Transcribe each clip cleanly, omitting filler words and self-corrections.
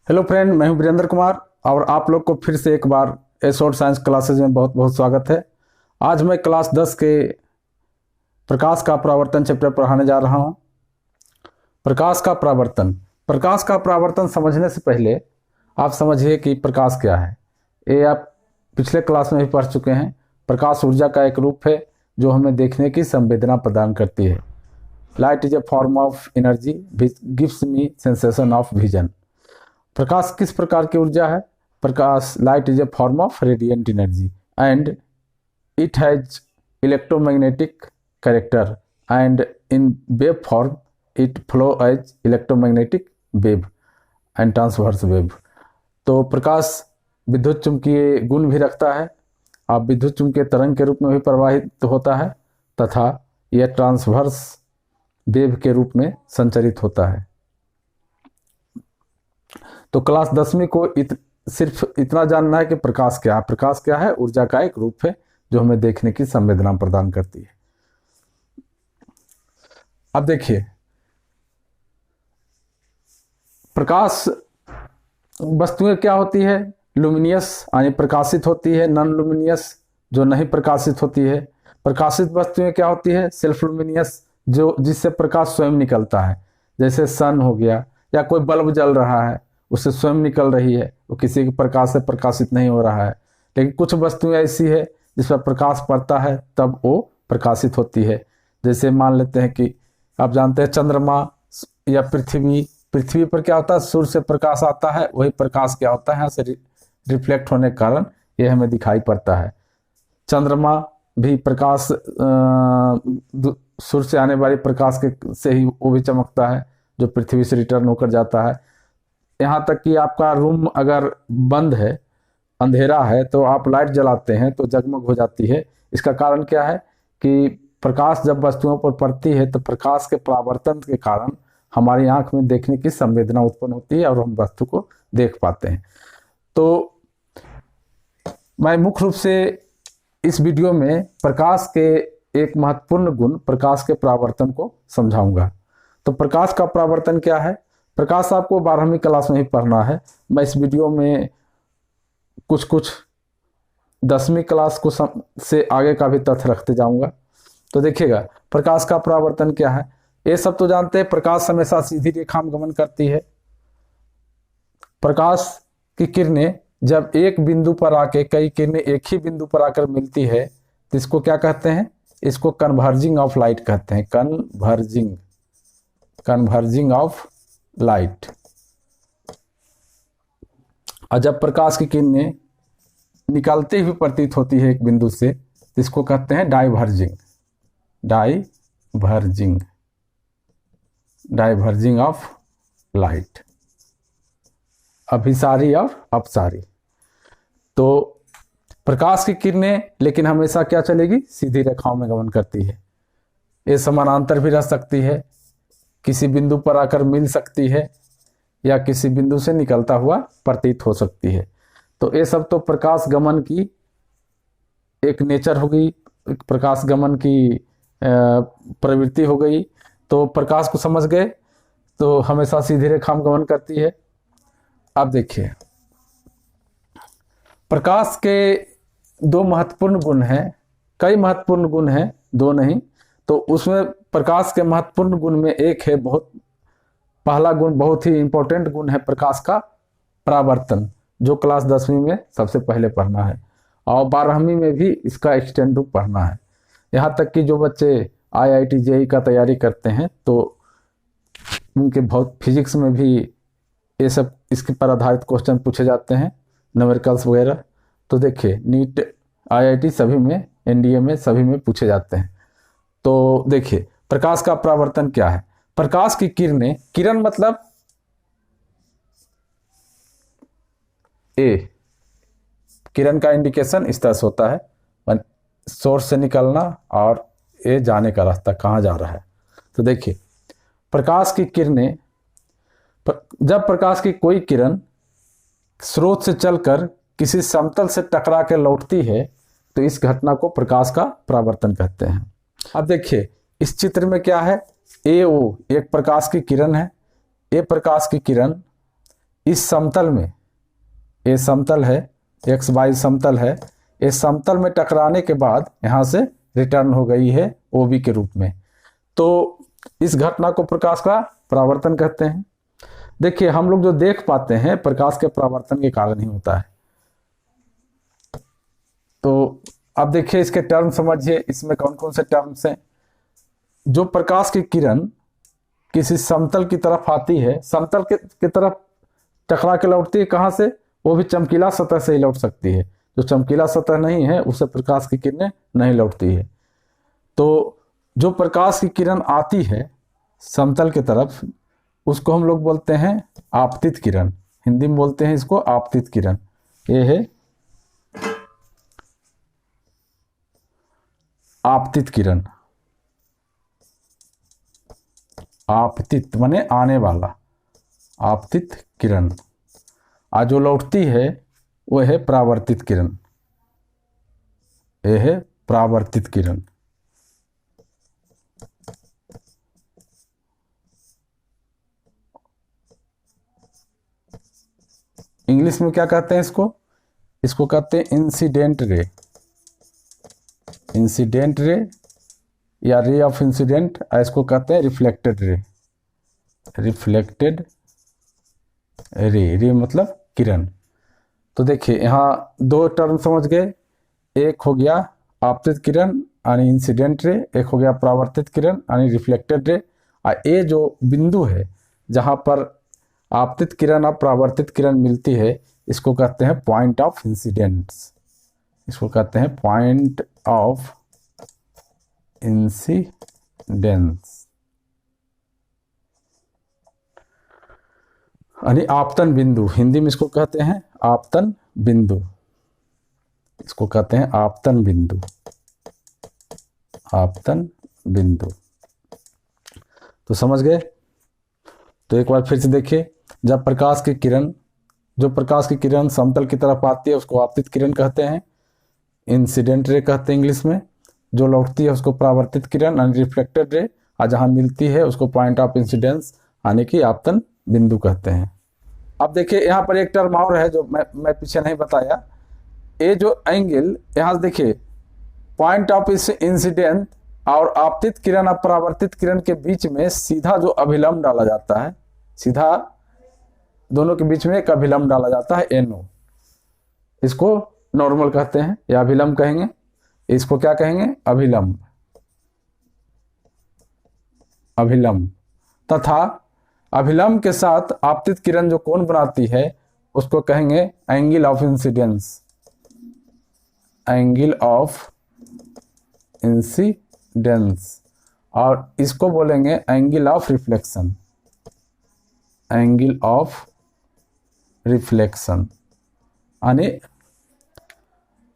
Hello friend, मैं हूं वीरेंद्र कुमार और आप लोग को फिर से एक बार एसोड साइंस क्लासेज में बहुत बहुत स्वागत है। आज मैं क्लास 10 के प्रकाश का परावर्तन चैप्टर पढ़ाने जा रहा हूं। प्रकाश का परावर्तन समझने से पहले आप समझिए कि प्रकाश क्या है। ये आप पिछले क्लास में भी पढ़ चुके हैं। प्रकाश ऊर्जा का एक रूप है जो हमें देखने की संवेदना प्रदान करती है। Light is a form of energy gives me sensation of vision. प्रकाश किस प्रकार की ऊर्जा है? प्रकाश light is a form of radiant energy and it has electromagnetic character and in wave form it flow as electromagnetic wave and transverse wave. तो प्रकाश विद्युत चुंबकीय गुण भी रखता है। आप विद्युत चुंबकीय तरंग के रूप में भी प्रवाहित होता है तथा यह ट्रांसवर्स वेव के रूप में संचरित होता है। तो क्लास 10वीं को सिर्फ इतना जानना है कि प्रकाश क्या है। प्रकाश क्या है? ऊर्जा का एक रूप है जो हमें देखने की संवेदना प्रदान करती है। अब देखिए, प्रकाश वस्तुएं क्या होती है? लुमिनियस यानी प्रकाशित होती है, नॉन लुमिनियस जो नहीं प्रकाशित होती है। प्रकाशित वस्तुएं क्या होती है? सेल्फ लुमिनियस जो जिससे प्रकाश स्वयं निकलता है, जैसे सन हो गया या कोई बल्ब जल रहा है उससे स्वयं निकल रही है, वो किसी के प्रकाश से प्रकाशित नहीं हो रहा है। लेकिन कुछ वस्तुएं ऐसी है जिस पर प्रकाश पड़ता है तब वो प्रकाशित होती है। जैसे मान लेते हैं कि आप जानते हैं चंद्रमा या पृथ्वी पर क्या होता है? सूर्य से प्रकाश आता है, वही प्रकाश क्या होता है यहाँ से रिफ्लेक्ट होने के कारण ये हमें दिखाई पड़ता है। चंद्रमा भी प्रकाश सूर्य से आने वाली प्रकाश के से ही वो भी चमकता है जो पृथ्वी से रिटर्न होकर जाता है। यहाँ तक कि आपका रूम अगर बंद है, अंधेरा है, तो आप लाइट जलाते हैं तो जगमग हो जाती है। इसका कारण क्या है कि प्रकाश जब वस्तुओं पर पड़ती है तो प्रकाश के परावर्तन के कारण हमारी आंख में देखने की संवेदना उत्पन्न होती है और हम वस्तु को देख पाते हैं। तो मैं मुख्य रूप से इस वीडियो में प्रकाश के एक महत्वपूर्ण गुण प्रकाश के परावर्तन को समझाऊंगा। तो प्रकाश का परावर्तन क्या है? प्रकाश आपको 12वीं क्लास में ही पढ़ना है। मैं इस वीडियो में कुछ 10वीं क्लास को से आगे का भी तथ्य रखते जाऊंगा। तो देखिएगा, प्रकाश का परावर्तन क्या है। ये सब तो जानते हैं, प्रकाश हमेशा सीधी रेखा में गमन करती है। प्रकाश की किरणें जब एक बिंदु पर आके कई किरणें एक ही बिंदु पर आकर मिलती है तो इसको क्या कहते हैं? इसको कन्वर्जिंग ऑफ लाइट कहते हैं। Converging of light. और जब प्रकाश की किरणें निकलती हुई प्रतीत होती है एक बिंदु से तो इसको कहते हैं डाइवर्जिंग ऑफ लाइट। अभिसारी और अपसारी। तो प्रकाश की किरणें लेकिन हमेशा क्या चलेगी? सीधी रेखाओं में गमन करती है। ये समानांतर भी रह सकती है, किसी बिंदु पर आकर मिल सकती है या किसी बिंदु से निकलता हुआ प्रतीत हो सकती है। तो ये सब तो प्रकाश गमन की एक नेचर हो गई, प्रकाश गमन की प्रवृत्ति हो गई। तो प्रकाश को समझ गए तो हमेशा सीधी रेखा में गमन करती है। अब देखिए, प्रकाश के दो महत्वपूर्ण गुण हैं, कई महत्वपूर्ण गुण हैं, दो नहीं। तो उसमें प्रकाश के महत्वपूर्ण गुण में एक है, पहला गुण बहुत ही इंपॉर्टेंट गुण है प्रकाश का परावर्तन, जो क्लास 10वीं में सबसे पहले पढ़ना है और 12वीं में भी इसका एक्सटेंड रूप पढ़ना है। यहाँ तक कि जो बच्चे IIT JEE का तैयारी करते हैं तो उनके बहुत फिजिक्स में भी ये सब इसके पर आधारित क्वेश्चन पूछे जाते हैं, न्यूमेरिकल्स वगैरह। तो देखिए, नीट IIT सभी में, NDA में सभी में पूछे जाते हैं। तो देखिए, प्रकाश का परावर्तन क्या है। प्रकाश की किरणें, किरण मतलब किरण का इंडिकेशन इस तरह से होता है, सोर्स से निकलना और ये जाने का रास्ता कहाँ जा रहा है। तो देखिए, प्रकाश की किरणें, जब प्रकाश की कोई किरण स्रोत से चलकर किसी समतल से टकरा के लौटती है तो इस घटना को प्रकाश का परावर्तन कहते हैं। अब देखिए, इस चित्र में क्या है? AO एक प्रकाश की किरण है। ये प्रकाश की किरण इस समतल में, ये समतल है, एक्स वाई समतल है, इस समतल में टकराने के बाद यहाँ से रिटर्न हो गई है OB के रूप में। तो इस घटना को प्रकाश का परावर्तन कहते हैं। देखिए हम लोग जो देख पाते हैं प्रकाश के परावर्तन के कारण ही होता है। तो अब देखिए इसके टर्म समझिए, इसमें कौन कौन से टर्म्स हैं। जो प्रकाश की किरण किसी समतल की तरफ आती है, समतल की तरफ टकरा के लौटती है, कहाँ से? वो भी चमकीला सतह से ही लौट सकती है। जो चमकीला सतह नहीं है उससे प्रकाश की किरणें नहीं लौटती है। तो जो प्रकाश की किरण आती है समतल की तरफ, उसको हम लोग बोलते हैं आपतित किरण। हिंदी में बोलते हैं इसको आपतित किरण। ये है आपतित किरण। आपतित माने आने वाला, आपतित किरण। आज जो लौटती है वह है परावर्तित किरण। यह है परावर्तित किरण। इंग्लिश में क्या कहते हैं इसको? इसको कहते हैं इंसिडेंट रे। इंसिडेंट रे या रे ऑफ इंसिडेंट, इसको कहते हैं रिफ्लेक्टेड रे। रिफ्लेक्टेड रे, रे मतलब किरण। तो देखिए यहाँ दो टर्म समझ गए, एक हो गया आपतित किरण यानी इंसिडेंट रे, एक हो गया परावर्तित किरण यानी रिफ्लेक्टेड रे। और ये जो बिंदु है जहाँ पर आपतित किरण और परावर्तित किरण मिलती है, इसको कहते हैं पॉइंट ऑफ इंसिडेंस। इसको कहते हैं पॉइंट ऑफ इंसिडेंस यानी आपतन बिंदु। हिंदी में इसको कहते हैं आपतन बिंदु। इसको कहते हैं आपतन बिंदु। आपतन बिंदु। तो समझ गए? तो एक बार फिर से देखिए, जब प्रकाश की किरण, जो प्रकाश की किरण समतल की तरफ आती है उसको आपतित किरण कहते हैं, इंसिडेंट रे कहते हैं इंग्लिश में। जो लौटती है उसको परावर्तित किरण यानी रिफ्लेक्टेड रे, और जहाँ मिलती है उसको पॉइंट ऑफ इंसिडेंस यानी कि आपतन बिंदु कहते हैं। अब देखिए यहाँ पर एक टर्म और है जो मैं पीछे नहीं बताया। ये जो एंगल यहाँ से देखिए, पॉइंट ऑफ इंसिडेंट और आपतित किरण और परावर्तित किरण के बीच में सीधा जो अभिलंब डाला जाता है, सीधा दोनों के बीच में एक अभिलंब डाला जाता है NO। इसको नॉर्मल कहते हैं या अभिलंब कहेंगे। इसको क्या कहेंगे? अभिलंब। अभिलंब। तथा अभिलंब के साथ आपतित किरण जो कोण बनाती है उसको कहेंगे angle of incidence. Angle of incidence. और इसको बोलेंगे angle of reflection. Angle of reflection यानी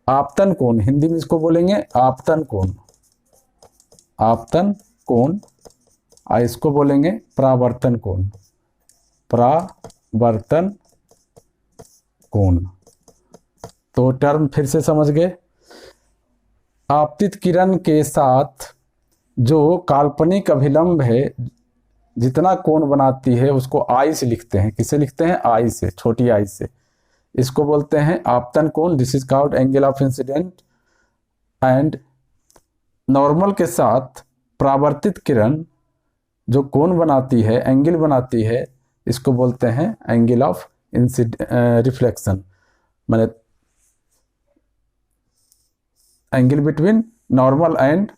आपतन कोण। हिंदी में इसको बोलेंगे आपतन कोण। आपतन कोण। और इसको बोलेंगे परावर्तन कोण। परावर्तन कोण। तो टर्म फिर से समझ गए। आपतित किरण के साथ जो काल्पनिक अभिलंब है, जितना कोण बनाती है उसको I से लिखते हैं। किसे लिखते हैं? I से, छोटी I से। इसको बोलते हैं आपतन कोण। This is called angle of incident. And normal के साथ परावर्तित किरण जो कोण बनाती है, एंगल बनाती है, इसको बोलते हैं एंगल ऑफ रिफ्लेक्शन। माने angle between normal and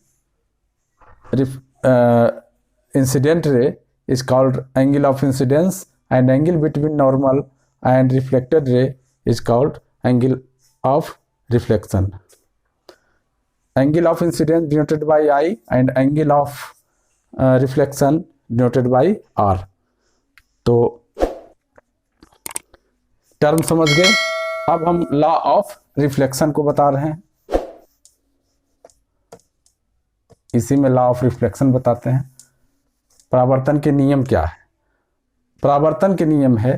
incident ray is called angle of incidence, and angle between normal and reflected ray is called angle of reflection. Angle of incidence denoted by I and angle of reflection denoted by R. तो term समझ गए। अब हम law of reflection को बता रहे हैं। इसी में लॉ ऑफ रिफ्लेक्शन बताते हैं। परावर्तन के नियम क्या है? परावर्तन के नियम है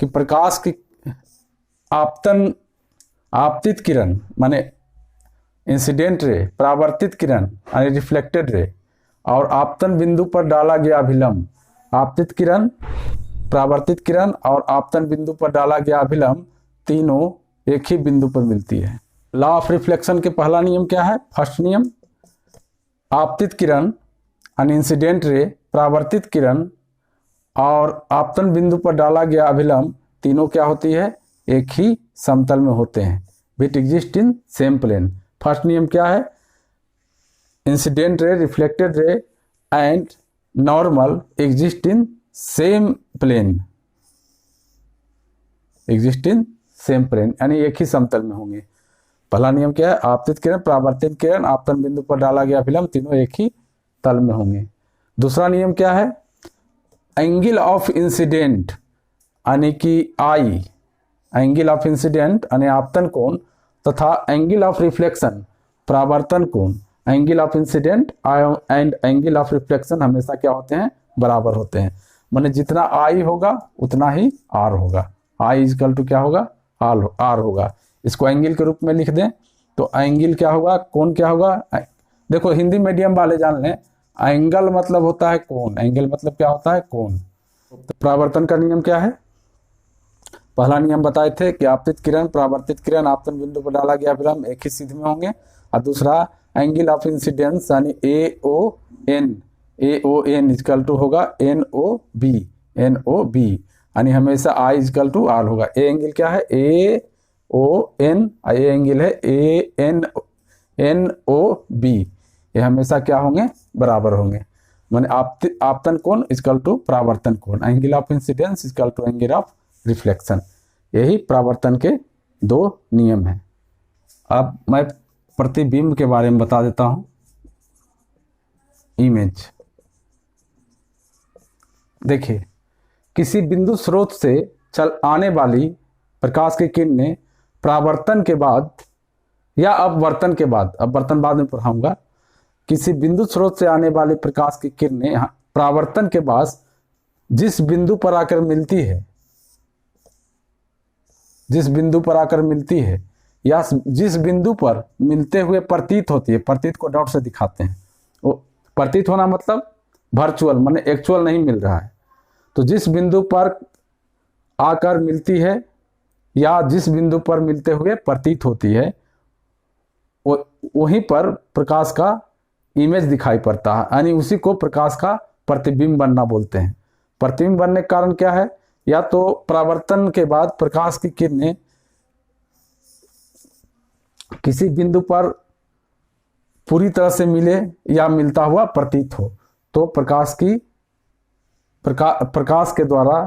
कि प्रकाश की आपतित किरण माने इंसिडेंट रे, परावर्तित किरण यानी रिफ्लेक्टेड रे, और आपतन बिंदु पर डाला गया अभिलंब। आपतित किरण परावर्तित किरण और आपतन बिंदु पर डाला गया अभिलंब तीनों एक ही बिंदु पर मिलती है। लॉ ऑफ रिफ्लेक्शन के पहला नियम क्या है? फर्स्ट नियम, आपतित किरण अन इंसिडेंट रे, परावर्तित किरण और आपतन बिंदु पर डाला गया अभिलंब तीनों क्या होती है? एक ही समतल में होते हैं। Bit exist in same plane. First नियम क्या है? Incident ray, reflected ray and normal exist in same plane, exist in same plane, यानी एक ही समतल में होंगे। पहला नियम क्या है? आपतित किरण, परावर्तित किरण, आपतन बिंदु पर डाला गया अभिलंब तीनों एक ही तल में होंगे। दूसरा नियम क्या है? एंगल ऑफ इंसिडेंट यानी कि आई, एंगल ऑफ इंसिडेंट यानी आपतन कोण तथा एंगल ऑफ रिफ्लेक्शन परावर्तन कोण, angle of incident and angle of reflection हमेशा क्या होते हैं? बराबर होते हैं। माने जितना आई होगा उतना ही आर होगा। आई इजकल टू क्या होगा? आर होगा। इसको एंगल के रूप में लिख दें तो एंगल क्या होगा? कोण क्या होगा? देखो हिंदी मीडियम वाले जान लें, एंगल मतलब होता है कोण, एंगल मतलब क्या होता है? कोण। तो परावर्तन का नियम क्या है? पहला नियम बताए थे कि आपतित किरण, परावर्तित किरण आपतन बिंदु पर डाला गया अभिलंब एक ही सीध में होंगे। और दूसरा एंगल ऑफ इंसिडेंस यानी ए ओ एन इजकल टू होगा एन ओ बी, यानी हमेशा आई इजकल टू आर होगा। ए एंगल क्या है? ए ओ एन, ए एंगल है ए एन ओ बी, ये हमेशा क्या होंगे? बराबर होंगे। माने आपतन कोण इजकल टू परावर्तन कोण, angle of incidence equal to angle of reflection. यही परावर्तन के दो नियम हैं। अब मैं प्रतिबिंब के बारे में बता देता हूं। इमेज देखिए, किसी बिंदु स्रोत से चल आने वाली प्रकाश की किरणें परावर्तन के बाद या अपवर्तन के बाद, अपवर्तन बाद में पढ़ाऊंगा, किसी बिंदु स्रोत से आने वाली प्रकाश की किरणें परावर्तन के बाद जिस बिंदु पर आकर मिलती है, जिस बिंदु पर आकर मिलती है या जिस बिंदु पर मिलते हुए प्रतीत होती है, प्रतीत को डॉट से दिखाते हैं, वो प्रतीत होना मतलब वर्चुअल, माने एक्चुअल नहीं मिल रहा है। तो जिस बिंदु पर आकर मिलती है या जिस बिंदु पर मिलते हुए प्रतीत होती है, वहीं पर प्रकाश का इमेज दिखाई पड़ता है, यानी उसी को प्रकाश का प्रतिबिंब बनना बोलते हैं। प्रतिबिंब बनने का कारण क्या है? या तो परावर्तन के बाद प्रकाश की किरणें किसी बिंदु पर पूरी तरह से मिले या मिलता हुआ प्रतीत हो, तो प्रकाश के द्वारा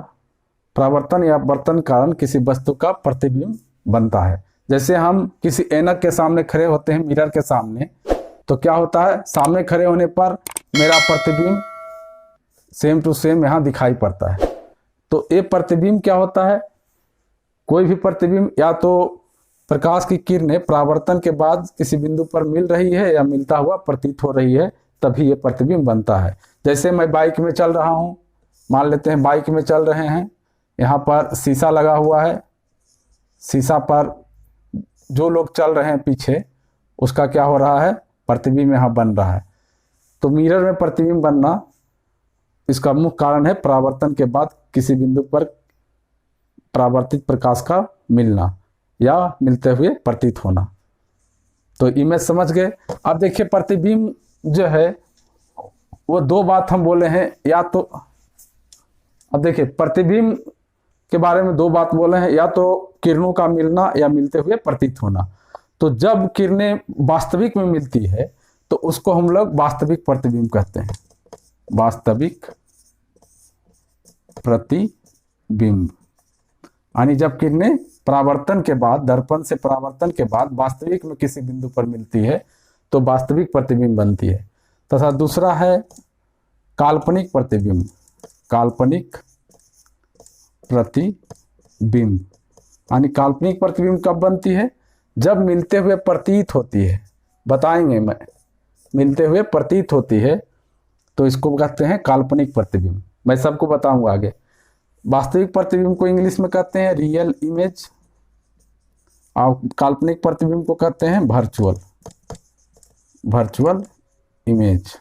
परावर्तन या अपवर्तन कारण किसी वस्तु का प्रतिबिंब बनता है। जैसे हम किसी ऐनक के सामने खड़े होते हैं, मिरर के सामने, तो क्या होता है? सामने खड़े होने पर मेरा प्रतिबिंब सेम टू सेम यहाँ दिखाई पड़ता है। तो ये प्रतिबिंब क्या होता है? कोई भी प्रतिबिंब या तो प्रकाश की किरणें परावर्तन के बाद किसी बिंदु पर मिल रही है या मिलता हुआ प्रतीत हो रही है, तभी ये प्रतिबिंब बनता है। जैसे मैं बाइक में चल रहा हूँ, मान लेते हैं बाइक में चल रहे हैं, यहाँ पर शीशा लगा हुआ है, शीशा पर जो लोग चल रहे हैं पीछे, उसका क्या हो रहा है? प्रतिबिंब यहाँ बन रहा है। तो मिरर में प्रतिबिंब बनना, इसका मुख्य कारण है परावर्तन के बाद किसी बिंदु पर परावर्तित प्रकाश का मिलना या मिलते हुए प्रतीत होना। तो इमेज समझ गए। अब देखिए प्रतिबिंब जो है वो दो बात हम बोले हैं, या तो अब देखिए प्रतिबिंब के बारे में दो बात बोले हैं, या तो किरणों का मिलना या मिलते हुए प्रतीत होना। तो जब किरणें वास्तविक में मिलती है तो उसको हम लोग वास्तविक प्रतिबिंब कहते हैं, वास्तविक प्रतिबिंब। यानी जब किरणें परावर्तन के बाद, दर्पण से परावर्तन के बाद वास्तविक में किसी बिंदु पर मिलती है तो वास्तविक प्रतिबिंब बनती है। तथा दूसरा है काल्पनिक प्रतिबिंब, काल्पनिक प्रतिबिंब। यानी काल्पनिक प्रतिबिंब कब बनती है? जब मिलते हुए प्रतीत होती है, बताएंगे मैं, मिलते हुए प्रतीत होती है तो इसको कहते हैं काल्पनिक प्रतिबिंब। मैं सबको बताऊंगा आगे। वास्तविक प्रतिबिंब को इंग्लिश में कहते हैं रियल इमेज, और काल्पनिक प्रतिबिंब को कहते हैं वर्चुअल इमेज।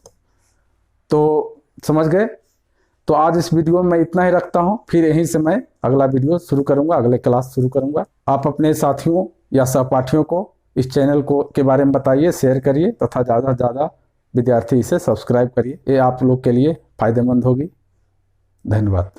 तो समझ गए। तो आज इस वीडियो में मैं इतना ही रखता हूं, फिर यहीं से मैं अगला वीडियो शुरू करूंगा, अगले क्लास शुरू करूंगा। आप अपने साथियों या सहपाठियों को इस चैनल को के बारे में बताइए, शेयर करिए तथा ज़्यादा से ज़्यादा विद्यार्थी इसे सब्सक्राइब करिए। ये आप लोग के लिए फ़ायदेमंद होगी। धन्यवाद।